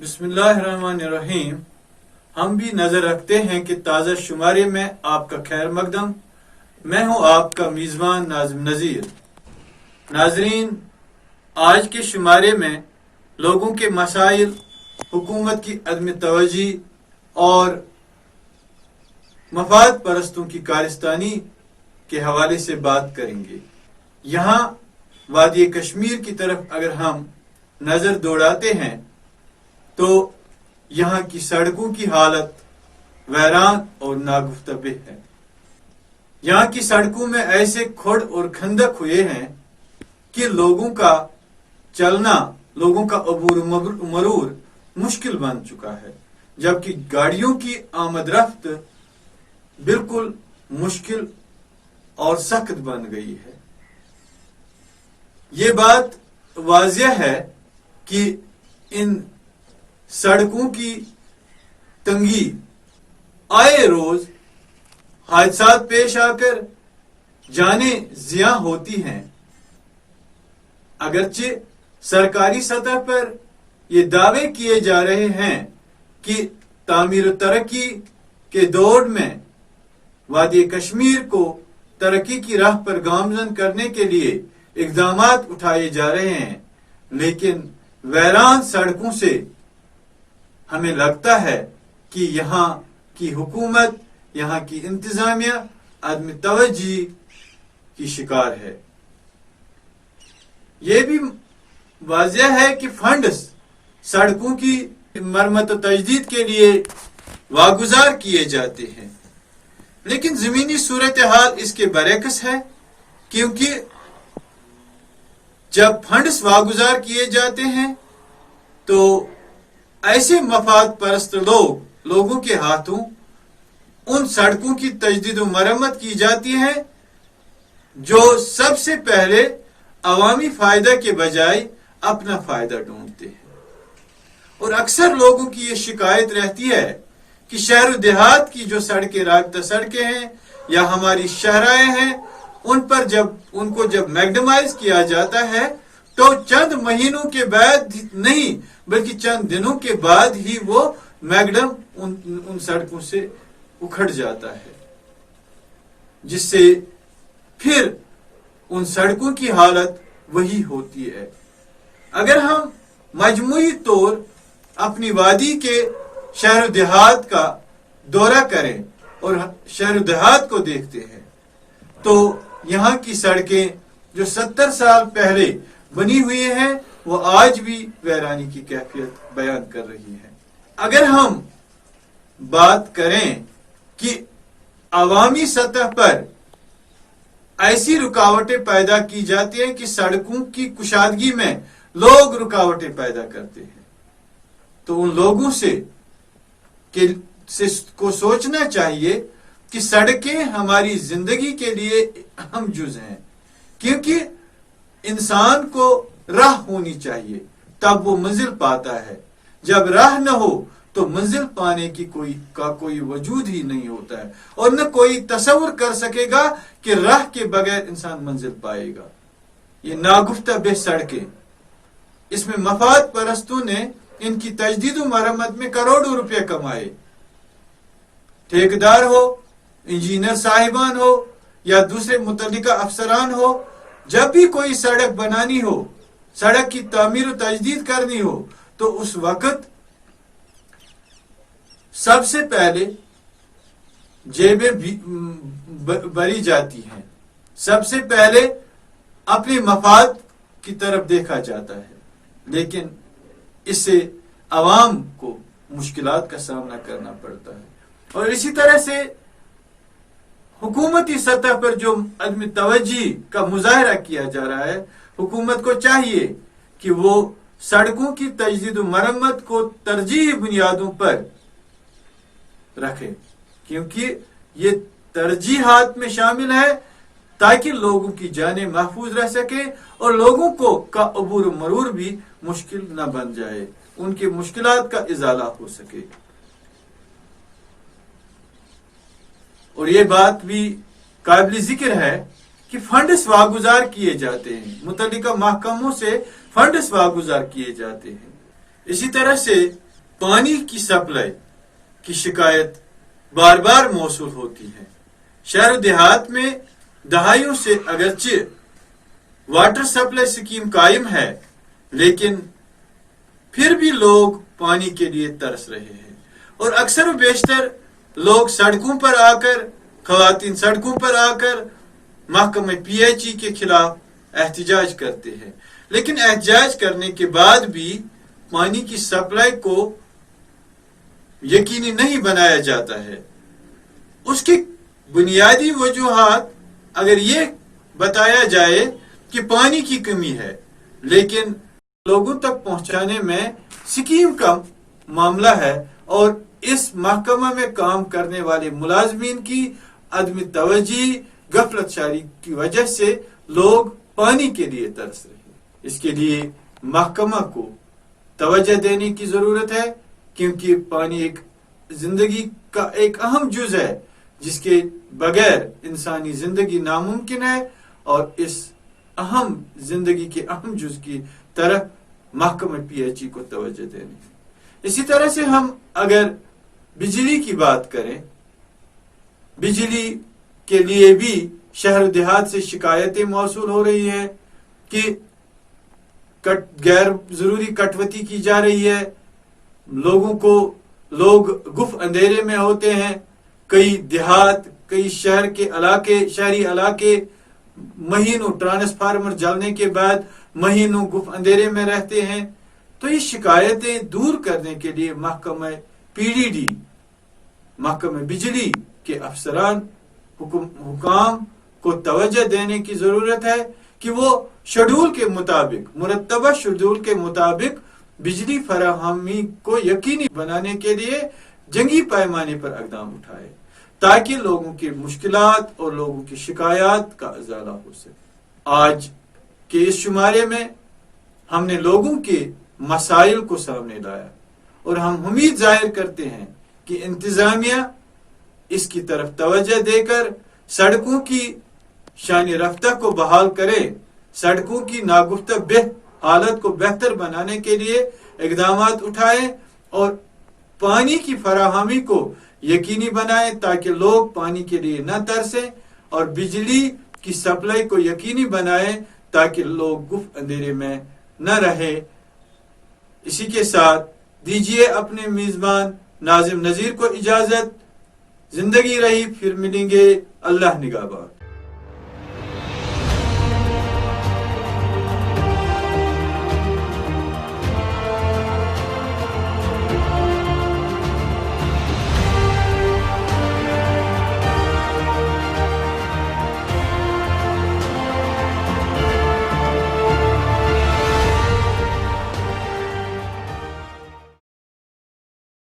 बिस्मिल्लाहिर्रहमानिर्रहीम। हम भी नजर रखते हैं कि ताज़ा शुमारे में आपका खैर मकदम। मैं हूं आपका मेज़बान नाज़िम नज़ीर। नाजरीन, आज के शुमारे में लोगों के मसाइल, हुकूमत की अदम तवज्जी और मफाद परस्तों की कारस्तानी के हवाले से बात करेंगे। यहाँ वादी कश्मीर की तरफ अगर हम नजर दौड़ाते हैं तो यहाँ की सड़कों की हालत वैरान और नागुफ्तबिह है। यहाँ की सड़कों में ऐसे खुड़ और खंदक हुए हैं कि लोगों का चलना, लोगों का अबूर मरूर मुश्किल बन चुका है, जबकि गाड़ियों की आमद रफ्त बिल्कुल मुश्किल और सख्त बन गई है। ये बात वाज़िह है कि इन सड़कों की तंगी आए रोज हादसात पेश आकर जाने जिया होती हैं। अगरचे सरकारी सतह पर ये दावे किए जा रहे हैं कि तामीर तरक्की के दौर में वादी कश्मीर को तरक्की की राह पर गामजन करने के लिए इक़दामात उठाए जा रहे हैं, लेकिन वैरान सड़कों से हमें लगता है कि यहाँ की हुकूमत, यहाँ की इंतजामिया अदम तवज्जी की शिकार है। ये भी वाज़िह है कि फंड्स सड़कों की मरम्मत और तजदीद के लिए वागुजार किए जाते हैं, लेकिन जमीनी सूरत हाल इसके बरअक्स है, क्योंकि जब फंड्स वागुजार किए जाते हैं तो ऐसे मफाद परस्त लोगों के हाथों उन सड़कों की तजदीद और मरम्मत की जाती है जो सबसे पहले अवामी फायदा के बजाय अपना फायदा ढूंढते हैं। और अक्सर लोगों की ये शिकायत रहती है कि शहर देहात की जो सड़कें, राबता सड़कें हैं या हमारी शहराएं हैं, उन पर जब मैग्डमाइज किया जाता है तो चंद महीनों के बाद नहीं बल्कि चंद दिनों के बाद ही वो मैग्डम उन सड़कों से उखड़ जाता है, जिससे फिर उन सड़कों की हालत वही होती है। अगर हम मजमूई तौर अपनी वादी के शहर देहात का दौरा करें और शहर देहात को देखते हैं तो यहाँ की सड़कें जो 70 साल पहले बनी हुई हैं वो आज भी वैरानी की कैफियत बयान कर रही है। अगर हम बात करें कि अवामी सतह पर ऐसी रुकावटें पैदा की जाती हैं कि सड़कों की कुशादगी में लोग रुकावटें पैदा करते हैं, तो उन लोगों को सोचना चाहिए कि सड़कें हमारी जिंदगी के लिए अहम जुज हैं, क्योंकि इंसान को राह होनी चाहिए तब वो मंजिल पाता है। जब राह न हो तो मंजिल पाने की कोई वजूद ही नहीं होता है, और न कोई तसव्वुर कर सकेगा कि राह के बगैर इंसान मंजिल पाएगा। ये नागुफ्ता सड़कें, इसमें मफाद परस्तों ने इनकी तजदीद और मरम्मत में करोड़ों रुपए कमाए। ठेकेदार हो, इंजीनियर साहिबान हो या दूसरे मुतल्लिका अफसरान हो, जब भी कोई सड़क बनानी हो, सड़क की तामीर और तजदीद करनी हो, तो उस वक्त सबसे पहले जेबें भरी जाती हैं, सबसे पहले अपने मफाद की तरफ देखा जाता है, लेकिन इससे अवाम को मुश्किलात का सामना करना पड़ता है। और इसी तरह से हुकूमती सतह पर जो अदम तवज्जी का मुजाहरा किया जा रहा है, हुकूमत को चाहिए कि वो सड़कों की तजदीद और मरम्मत को तरजीही बुनियादों पर रखे, क्योंकि ये तरजीहात में शामिल है ताकि लोगों की जानें महफूज रह सके और लोगों का अबूर मरूर भी मुश्किल न बन जाए, उनकी मुश्किलात का इजाला हो सके। और ये बात भी काबिल जिक्र है कि फंड्स वागुजार किए जाते हैं, मुतल्लिका महकमों से फंड्स वागुजार किए जाते हैं। इसी तरह से پانی کی سپلائی کی شکایت بار بار موصول ہوتی ہے۔ شہر و دیہات میں دہائیوں سے اگرچہ واٹر سپلائی سکیم قائم ہے، لیکن پھر بھی لوگ پانی کے لیے ترس رہے ہیں، اور اکثر و بیشتر لوگ سڑکوں پر آ کر، خواتین سڑکوں پر آ کر محکمہ پی ایچ ای کے خلاف احتجاج کرتے ہیں، لیکن احتجاج کرنے کے بعد بھی پانی کی سپلائی کو یقینی نہیں بنایا جاتا ہے۔ اس کی بنیادی وجوہات اگر یہ بتایا جائے کہ پانی کی کمی ہے، لیکن لوگوں تک پہنچانے میں سکیم کا معاملہ ہے، اور اس محکمہ میں کام کرنے والے ملازمین کی عدم توجہی، غفلت شاری کی وجہ سے لوگ پانی کے لیے ترس رہے ہیں۔ اس کے لیے محکمہ کو توجہ دینے کی ضرورت ہے، کیونکہ پانی ایک زندگی کا ایک اہم جز ہے جس کے بغیر انسانی زندگی ناممکن ہے، اور اس اہم زندگی کے اہم جز کی طرف محکمہ پی ایچ ای کو توجہ دینے۔ اسی طرح سے ہم اگر بجلی کی بات کریں، بجلی کے لیے بھی شہر و دیہات سے شکایتیں موصول ہو رہی ہیں کہ غیر ضروری کٹوتی کی جا رہی ہے، لوگ گف اندھیرے میں ہوتے ہیں، کئی دیہات، کئی شہری علاقے مہینوں ٹرانسفارمر جلنے کے بعد مہینوں گف اندھیرے میں رہتے ہیں۔ تو یہ شکایتیں دور کرنے کے لیے محکمہ پی ڈی ڈی، محکمہ بجلی کے افسران، حکام کو توجہ دینے کی ضرورت ہے کہ وہ شیڈول کے مطابق، مرتبہ شیڈول کے مطابق بجلی فراہمی کو یقینی بنانے کے لیے جنگی پیمانے پر اقدام اٹھائے، تاکہ لوگوں کی مشکلات اور لوگوں کی شکایات کا ازالہ ہو سکے۔ آج کے اس شمارے میں ہم نے لوگوں کے مسائل کو سامنے لایا، اور ہم امید ظاہر کرتے ہیں کہ انتظامیہ اس کی طرف توجہ دے کر سڑکوں کی شان رفتہ کو بحال کرے، سڑکوں کی ناگفتہ حالت کو بہتر بنانے کے لیے اقدامات اٹھائے، اور پانی کی فراہمی کو یقینی بنائے تاکہ لوگ پانی کے لیے نہ ترسیں، اور بجلی کی سپلائی کو یقینی بنائے تاکہ لوگ گف اندھیرے میں نہ رہے۔ اسی کے ساتھ دیجیے اپنے میزبان ناظم نذیر کو اجازت۔ زندگی رہی پھر ملیں گے، اللہ نگہبان۔